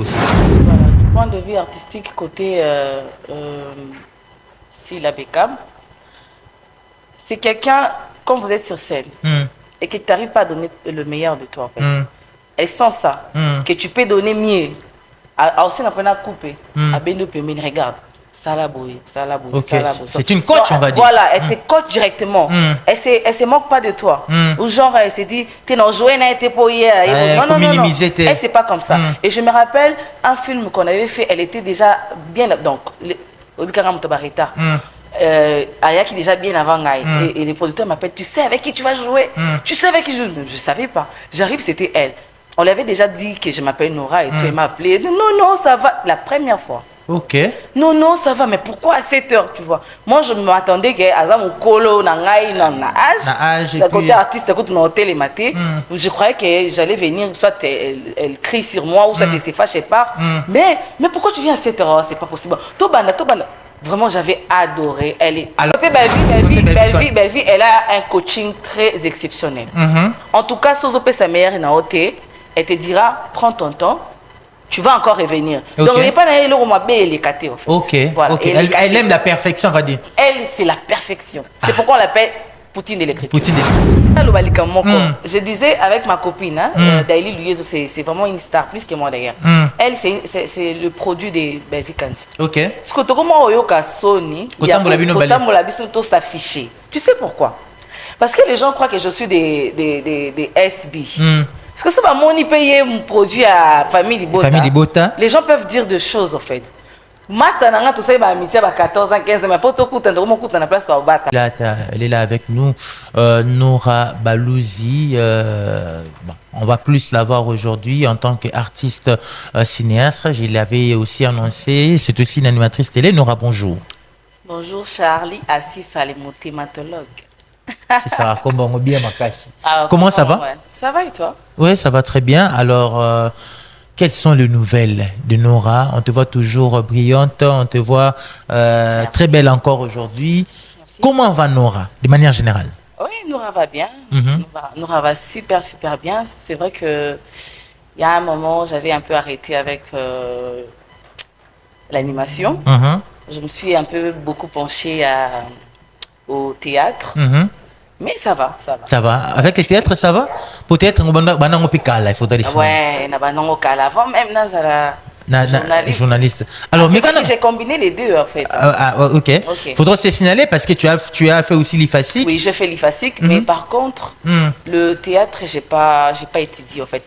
aussi. Voilà, du point de vue artistique, côté Sila Beckham, c'est quelqu'un, quand vous êtes sur scène, et que tu n'arrives pas à donner le meilleur de toi, en fait. Elle sent ça, que tu peux donner mieux. Aussi, on a coupé. À Bendo Pemine, regarde. Salaboui, Salaboui, Ok, Salaboui. c'est une coach, on va dire. Voilà, elle te coach directement. Elle se moque pas de toi. Ou genre, elle se dit, t'es non joué, n'a été pour hier. Non, non, non, non. Elle, c'est pas comme ça. Et je me rappelle un film qu'on avait fait, elle était déjà bien. Donc, Obikanga Motobarita. Ayaki déjà bien avant Ngaï. Et les producteurs m'appellent, tu sais avec qui tu vas jouer? Tu sais avec qui je joue? Je savais pas. J'arrive, c'était elle. On lui avait déjà dit que je m'appelle Nora et tout, elle m'a appelé. Non, non, ça va. La première fois. Ok. Non, non, ça va, mais pourquoi à 7 heures, tu vois? Moi, je m'attendais que Azam Kolo, Nangaï, Nage, d'un côté artiste, d'un côté hôtel et maté. Je croyais que j'allais venir, soit elle crie sur moi, ou soit elle se fâche et part. Mais pourquoi tu viens à 7 heures? C'est pas possible. Tobana. Vraiment, j'avais adoré. Elle est. Alors, Belleville, elle a un coaching très exceptionnel. En tout cas, Sozope, sa mère, elle te dira, prends ton temps. Tu vas encore revenir. Okay. Donc, il n'y a pas de en fait. Ok. Voilà. Okay. Elle aime la perfection, on va dire. Elle, c'est la perfection. C'est pourquoi on l'appelle Poutine de l'écriture. Poutine de l'écriture. Je disais avec ma copine, Daily Luyezo, c'est vraiment une star, plus que moi d'ailleurs. Elle, c'est le produit de Belleville Kandi. Ok. Ce que tu as Sony, il y a s'afficher. Tu sais pourquoi? Parce que les gens croient que je suis des SB. Parce que si mon paye mon produit à Famille Libota, les gens peuvent dire des choses en fait. Master Nanga, tout ça, il m'a mis à 14 ans, 15 ans, mais pas tout le la place au bata. Là, elle est là avec nous, Nora Balouzi. Bon, on va plus la voir aujourd'hui en tant qu'artiste cinéaste. Je l'avais aussi annoncé. C'est aussi une animatrice télé. Nora, bonjour. Bonjour Charlie Asif, mon thématologue. C'est ça, comment ça va? Ouais. Ça va et toi? Oui, ça va très bien. Alors, quelles sont les nouvelles de Nora? On te voit toujours brillante, on te voit très belle encore aujourd'hui. Comment va Nora, de manière générale? Oui, Nora va bien. Nora va super, super bien. C'est vrai que il y a un moment, j'avais un peu arrêté avec l'animation. Je me suis un peu beaucoup penchée au théâtre. Mais ça va, ça va. Ça va. Avec le théâtre, ça va? Peut-être il faudrait le ouais, avant même journaliste. Alors, c'est vrai que j'ai combiné les deux en fait. Ok. Faudra se signaler parce que tu as fait aussi l'IFASIC. Oui, je fais l'IFASIC, mais par contre, le théâtre, j'ai pas étudié en fait.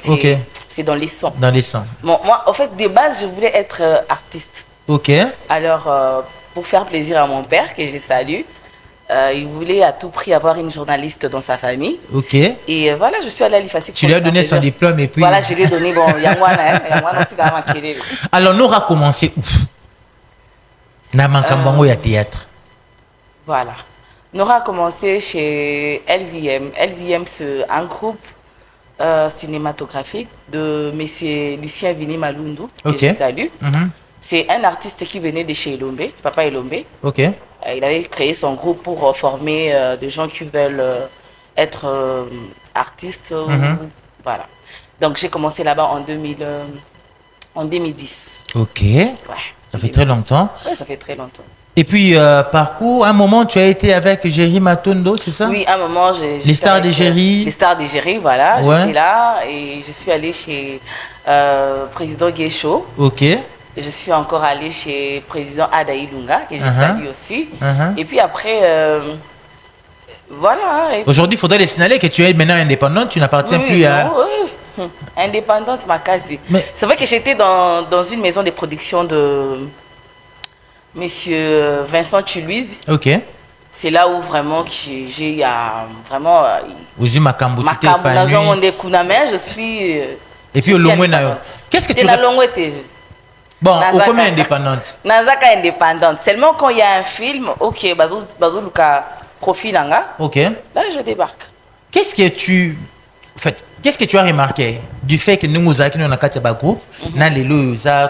C'est dans les sons. Dans les sons. Bon, moi, en fait, de base, je voulais être artiste. Ok. Alors, pour faire plaisir à mon père, que je salue, il voulait à tout prix avoir une journaliste dans sa famille. Ok. Et voilà, je suis allée à l'IFASIC. Tu lui as donné son diplôme et puis... Voilà, je lui ai donné, bon, alors, Nora a commencé où? Namankambango, il y a théâtre. Voilà. Nora a commencé chez LVM. LVM, c'est un groupe cinématographique de M. Lucien Vini Malundu, que je salue. C'est un artiste qui venait de chez Elombe, Papa Elombe. Ok. Il avait créé son groupe pour former des gens qui veulent être artistes. Voilà. Donc j'ai commencé là-bas en 2010. Ok. Ouais, ça fait très longtemps. Oui, ça fait très longtemps. Et puis, parcours, un moment, tu as été avec Jerry Matondo, c'est ça? Oui, un moment, j'ai... Les Stars d'Égérie. Les Stars d'Égérie, voilà. Ouais. J'étais là et je suis allée chez Président Guécho. Ok. Je suis encore allée chez Président Adaï Lunga, que j'ai salué aussi. Et puis après, voilà. Aujourd'hui, il faudrait les signaler que tu es maintenant indépendante, tu n'appartiens plus à... Oui. Indépendante, ma case. Mais... C'est vrai que j'étais dans une maison de production de Monsieur Vincent Chiluiz. Ok. C'est là où vraiment j'ai vraiment... je suis... Et puis au Longwe, qu'est-ce que tu... Bon, au combien indépendante? Nazaka indépendante. Seulement quand il y a un film, ok, Bazou Luka profil anga. Ok. Là, je débarque. Qu'est-ce que tu as remarqué du fait que nous avons un groupe,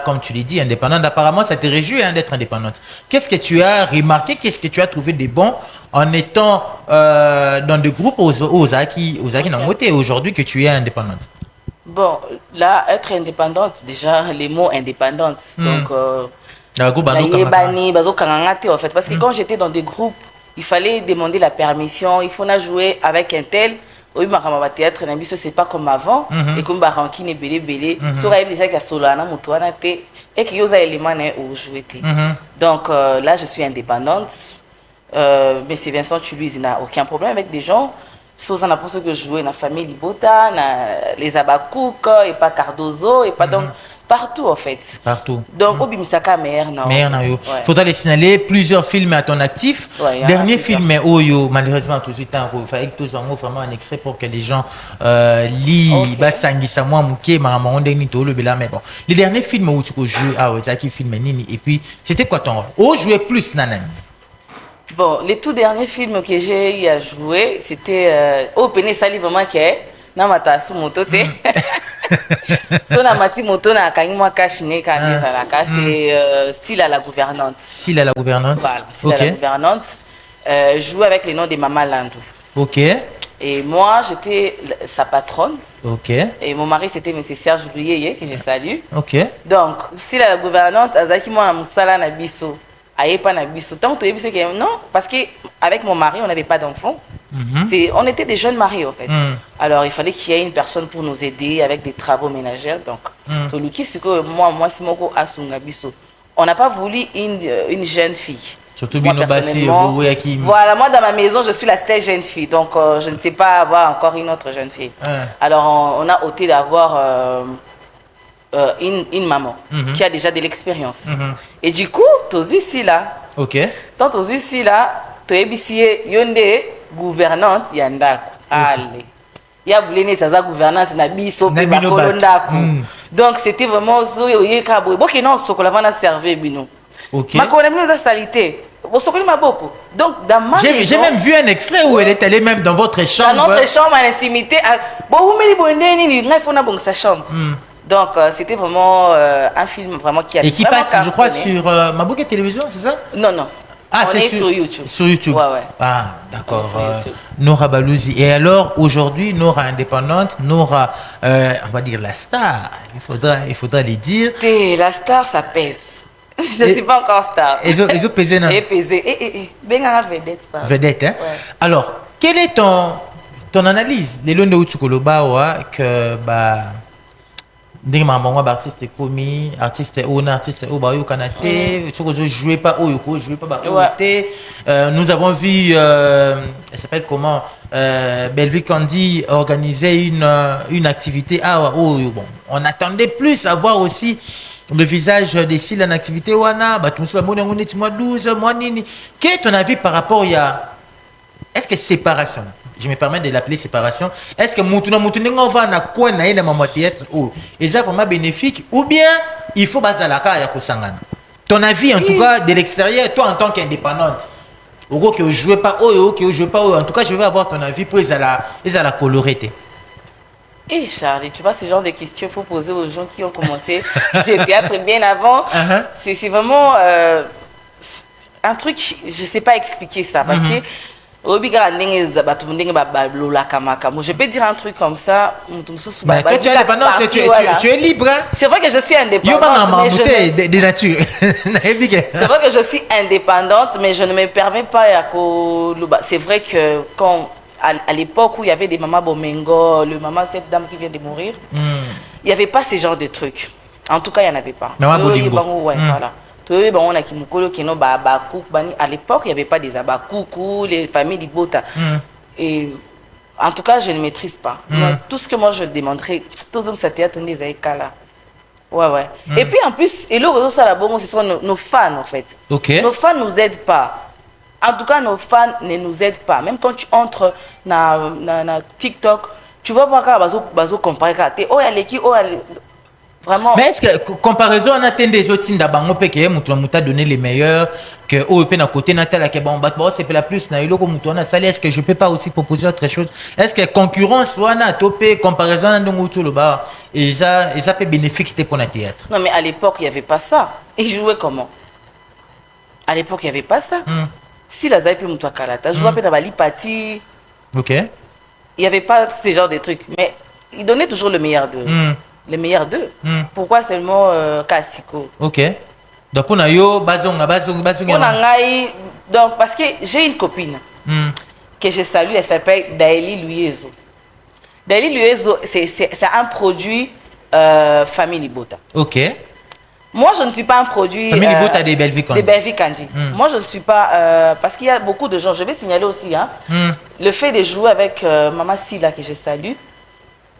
comme tu l'as dit, indépendante? Apparemment, ça te réjouit d'être indépendante. Qu'est-ce que tu as remarqué? Qu'est-ce que tu as trouvé de bon en étant dans des groupes aux Aki Nangote aujourd'hui que tu es indépendante? Bon, là, être indépendante, déjà, les mots indépendante. Donc, en fait, parce que quand j'étais dans des groupes, il fallait demander la permission, il faut jouer avec un tel. Oui, ma théâtre, c'est pas comme avant. Et comme Baranki n'est belé, ça arrive déjà qu'il y a Solana, Moutouana, et qu'il y a des éléments où jouer. Donc là, je suis indépendante. Mais c'est Vincent Toulouse, il n'a aucun problème avec des gens. Chose on a pour ce que jouer dans la famille Libota, les Abakouk, et pas Cardozo, et pas donc partout en fait. Partout. Donc au Bimisaka meilleur non. Faudra les signaler plusieurs films à ton actif. Dernier film Oyo malheureusement tout de suite il fallait que tous en vraiment un extrait pour que les gens lisent Batsangisa moi Mouké maman ndeni to le bela mais bon. Les derniers films où tu joues Zaki film nini et puis c'était quoi ton rôle? Où jouer plus nanani? Bon, les tout derniers films que j'ai eu à jouer, c'était au Péné Sali vraiment qui est na matasu moto te. So na mati moto na kangi moi kashine kandi salaka c'est style à la gouvernante. Style à la gouvernante. Voilà, style à la gouvernante. Jouer avec les noms de Mama Landou. OK. Et moi, j'étais sa patronne. OK. Et mon mari, c'était M. Serge Louyeye, que je salue. OK. Donc, style à la gouvernante, Azaki moi na musala na biso. Non, parce qu'avec mon mari, on n'avait pas d'enfants. On était des jeunes mariés, en fait. Alors, il fallait qu'il y ait une personne pour nous aider avec des travaux ménagers. Donc, moi, c'est mon on n'a pas voulu une jeune fille. Surtout moi, personnellement, voilà, moi, dans ma maison, je suis la seule jeune fille. Donc, je ne sais pas avoir encore une autre jeune fille. Alors, on a opté d'avoir... une maman qui a déjà de l'expérience. Et du coup, tous ici là. OK. Tant tous ici là, tu es ici yonde gouvernante yandaku. Allez. Il y a boulé ça gouvernance na biso pe bakolondaku. Donc c'était vraiment zoye kabo. Boki non sokola vana server bino. OK. Ma connaît nous salité. Bosokoli maboko. Donc dans ma j'ai même vu un extrait où elle est allée même dans votre chambre. Dans notre chambre en intimité. Bon vous me bonne ni ngai fona bon sa chambre. Donc, c'était vraiment un film vraiment qui a et qui passe, je crois, sur Mabouké Télévision, c'est ça? Non, non. Ah, on est sur YouTube. Sur YouTube. Ouais, ouais. Ah, d'accord. Nora Balouzi. Et alors, aujourd'hui, Nora indépendante, Nora, on va dire la star. Il faudra les dire. La star, ça pèse. Je ne suis pas encore star. Ils ont pesé, non? Et pesé. Benga vedette, pas. Vedette, hein? Ouais. Alors, quelle est ton analyse? Les lois de Utukoloba, que, bah, ndenge maman artiste commis artiste obayo kanate tu jouer pas jouer pas nous avons vu elle s'appelle comment Belleville Candy organiser une activité bon on attendait plus à voir aussi le visage des styles en activité wana mois 12 mois nini. Quel est ton avis par rapport est-ce que séparation, je me permets de l'appeler séparation, est-ce que on va na coin na ina maman théâtre ou est vraiment bénéfique ou bien il faut bazalaka ya kosangana? Ton avis en tout cas de l'extérieur, toi en tant qu'indépendante, au que jouez pas en tout cas je veux avoir ton avis pour la colorité. Eh Charlie, tu vois ce genre de questions il faut poser aux gens qui ont commencé le théâtre bien avant. C'est vraiment un truc, je sais pas expliquer ça parce que je peux dire un truc comme ça. Toi, tu es indépendante, tu es libre. Hein? C'est vrai que je suis indépendante. Mais de nature. C'est vrai que je suis indépendante, mais je ne me permets pas. C'est vrai que quand, à l'époque où il y avait des mamans Bomengo, le maman, cette dame qui vient de mourir, il n'y avait pas ce genre de trucs. En tout cas, il n'y en avait pas. Voilà. À l'époque, il n'y avait pas des abakoukou, les familles d'Ibota. Et en tout cas, je ne maîtrise pas. Tout ce que moi je demanderais, tous les hommes théâtre des là. Ouais. Et puis en plus, et le réseau Salabongo, ce sont nos fans en fait. Nos fans ne nous aident pas. En tout cas, nos fans ne nous aident pas. Même quand tu entres dans TikTok, tu vas voir quand comparer. Vraiment. Mais est-ce que comparaison on attend des autres d'abango peke muta donné les meilleurs que au pe na côté natal ke bon c'est la plus na iloko mutona sali est-ce que je peux pas aussi proposer autre chose? Est-ce que concurrence wana topé comparaison na ndongo tout le bas et ça peut bénéfique pour le théâtre? Non mais à l'époque il y avait pas ça. Ils jouaient comment? À l'époque il y avait pas ça. Si la zaïpe muta karata jouait pe na bali parti. OK. Il y avait pas ce genre de trucs mais il donnait toujours le meilleur d'eux. Le meilleur d'eux. Pourquoi seulement Kassiko? Ok. Donc, pour yo, bazonga. Donc, parce que j'ai une copine que je salue, elle s'appelle Daeli Luyezo. Daeli Luyezo, c'est un produit Famille Libota. Ok. Moi, je ne suis pas un produit... Famille Libota des Belvic Candy. Des Belvic Candy. Moi, je ne suis pas... parce qu'il y a beaucoup de gens, je vais signaler aussi, hein, le fait de jouer avec Maman Silla, que je salue,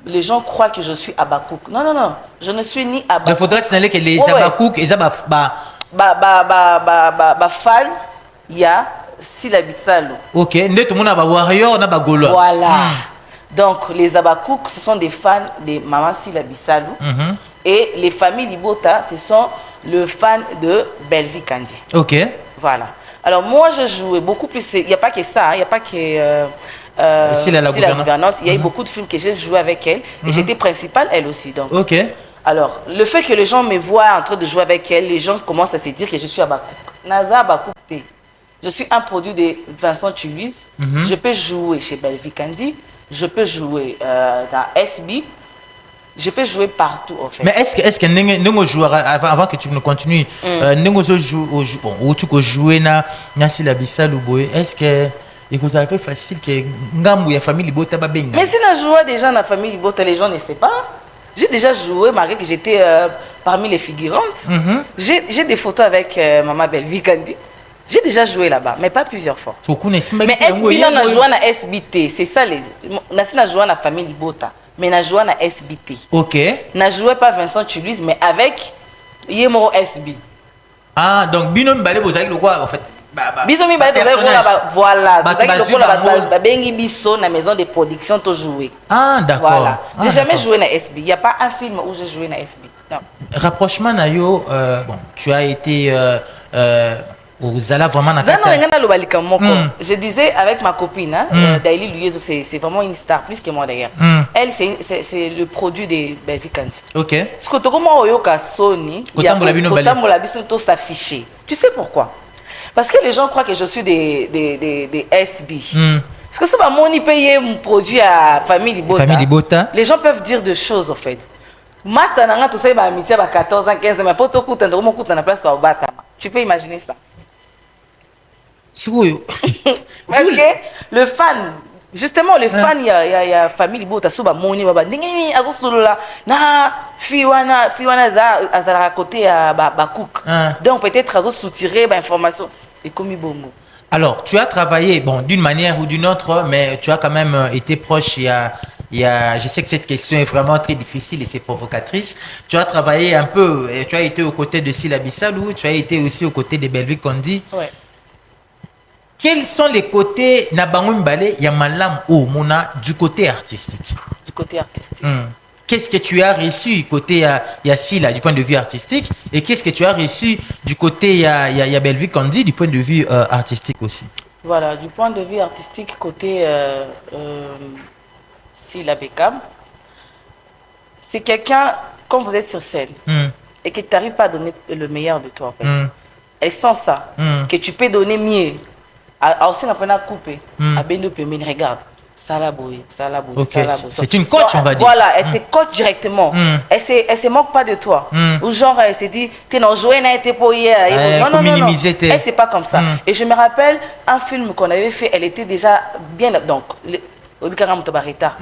les gens croient que je suis Abakouk. Non, non, non. Je ne suis ni Abakouk. Il faudrait signaler que les Abakouk, ils ont fan, il y a Silla Bissalo. Ok. Tout le monde a warrior, on a Gaulois. Voilà. Donc, les Abakouk, ce sont des fans de Maman Silla Bissalo. Et les familles Libota, ce sont les fans de Belvic Candy. Ok. Voilà. Alors, moi, je jouais beaucoup plus. Il n'y a pas que ça, il n'y a pas que... la gouvernante. Il y a eu beaucoup de films que j'ai joué avec elle. Et j'étais principale, elle aussi. Donc. Ok. Alors, le fait que les gens me voient en train de jouer avec elle, les gens commencent à se dire que je suis Abakouk. Naza Abakouk. Je suis un produit de Vincent Tuluise. Je peux jouer chez Belvic Candy. Je peux jouer dans SB. Je peux jouer partout, en fait. Mais est-ce que nous jouons avant que tu ne continues, nous jouer na Silla Bissalo boy. Est-ce que il vous a pas facile que ngamu ya famille Libota ba benga? Mais si on a joué déjà dans la famille Libota, les gens ne savent pas. J'ai déjà joué malgré que j'étais parmi les figurantes. J'ai des photos avec Maman Belvic Candy. J'ai déjà joué là-bas, mais pas plusieurs fois. Mais SB, on a joué dans SBT. C'est ça, on a joué dans la famille Libota. Mais on a joué dans SBT. Ok. On a joué pas Vincent Tuluise, mais avec Yemo SB. Ah, donc Binom Balé, vous avez le quoi en fait? Bisomi Balé, voilà. Vous avez le quoi Bengi Bisso, dans la maison de production, tout joué. Ah, d'accord. Voilà. J'ai jamais joué dans SB. Il n'y a pas un film où j'ai joué dans SB. Non. Rapprochement, Nayo, bon, tu as été. Vraiment je disais avec ma copine, Daily Luyezo, c'est vraiment une star, plus que moi d'ailleurs. Elle, c'est le produit de Belvic Candy. Ok. Ce que tu as Sony, il y a s'afficher. Tu sais pourquoi? Parce que les gens croient que je suis des SB. Parce que si je paye mon produit à Famille Libota, les gens peuvent dire des choses en fait. Master Nanga, tu sais, amitié à 14 ans, 15 ans, mais pas tout le temps, tu peux imaginer ça. Parce que le fan, justement, le fan, il y a Famille Libota, Souba Moni, Baba, Ningini, Azosula, na, Fiwana, Azara côté à Bakouk. Donc peut-être Azos soutirer l'information. Et comme Bongo. Alors, tu as travaillé, bon, d'une manière ou d'une autre, mais tu as quand même été proche. Je sais que cette question est vraiment très difficile et c'est provocatrice. Tu as travaillé un peu, et tu as été aux côtés de Silla Bissalo, tu as été aussi aux côtés de Belvic Candy. Ouais. Quels sont les côtés Nabangou Mbale Yamalam ou Mona du côté artistique? Du côté artistique. Qu'est-ce que tu as reçu côté Silla du point de vue artistique et qu'est-ce que tu as reçu du côté ya Belvic Candy du point de vue artistique aussi? Voilà, du point de vue artistique côté Silla Bekam, c'est quelqu'un, quand vous êtes sur scène et que tu n'arrives pas à donner le meilleur de toi, en fait. Elle sent ça, que tu peux donner mieux. Aussi, on a coupé. À Bendo Pemene, regarde. Salaboy. C'est une coach, on va dire. Voilà, elle te coach directement. Elle se moque pas de toi. Ou genre, elle se dit, t'es non joué, n'a été pour hier. Non. Elle, c'est pas comme ça. Et je me rappelle un film qu'on avait fait, elle était déjà bien. Donc, Obikara Motobarita.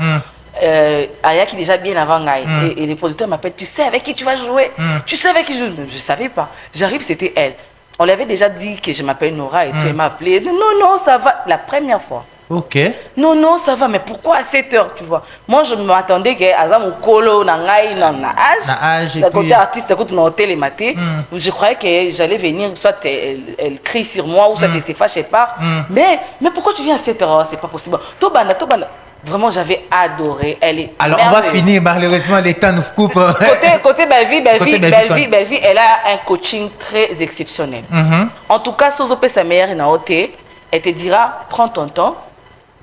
Ayaki déjà bien avant Ngaï. Et les producteurs m'appellent, tu sais avec qui tu vas jouer? Tu sais avec qui je joue? Je savais pas. J'arrive, c'était elle. On lui avait déjà dit que je m'appelle Nora et tout, elle m'a appelé. Non, ça va. La première fois. Ok. Non, ça va, mais pourquoi à 7 heures, tu vois? Moi, je m'attendais que Azam Kolo, Nangaï, Nage. D'un côté artiste, d'un côté, hôtel et maté. Je croyais que j'allais venir, soit elle crie sur moi, ou soit elle se fâche et part. Mais pourquoi tu viens à 7 heures? C'est pas possible. Tobana. Vraiment, j'avais adoré. Elle est alors, merveilleuse. On va finir, malheureusement, les temps nous coupent. Côté Belvic, elle a un coaching très exceptionnel. En tout cas, Sozope, sa meilleure, elle te dira, prends ton temps,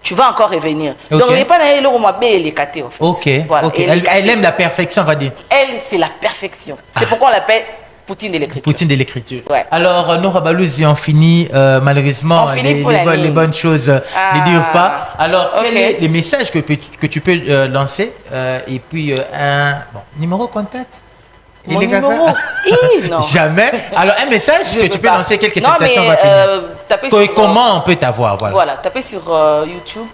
tu vas encore revenir. Donc, il n'est pas dans le moment, elle est catée, en fait. Ok. Voilà. Elle aime la perfection, on va dire. Elle, c'est la perfection. C'est pourquoi on l'appelle Poutine de l'écriture. Poutine de l'écriture. Ouais. Alors, nous, Rabalouzi, on finit malheureusement les bonnes choses ne durent pas. Alors, quel est le message que tu peux lancer et puis un numéro contact? Mon numéro non. Jamais. Alors, un message que tu peux lancer, quelques salutations, on va finir. Comment on peut t'avoir? Voilà, tapez sur YouTube.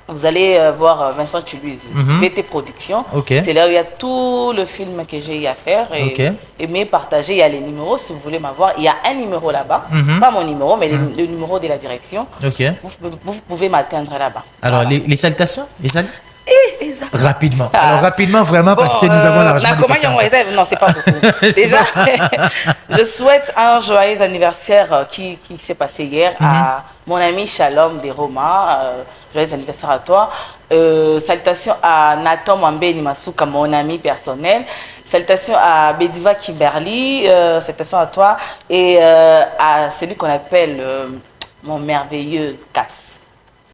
Vous allez voir Vincent Chuluzi, VT Productions. C'est là où il y a tout le film que j'ai eu à faire. Et aimer, partager, il y a les numéros si vous voulez m'avoir. Il y a un numéro là-bas, pas mon numéro, mais le numéro de la direction. Vous pouvez m'atteindre là-bas. Alors, les salutations, rapidement. Alors, rapidement, vraiment, parce que nous avons l'argent. Non, c'est pas beaucoup. Déjà, je souhaite un joyeux anniversaire qui s'est passé hier à mon ami Shalom des Roma. Joyeux anniversaire à toi. Salutations à Nathan Mwambeni Masuka, mon ami personnel. Salutations à Bediva Kimberly. Salutations à toi. Et à celui qu'on appelle mon merveilleux Caps.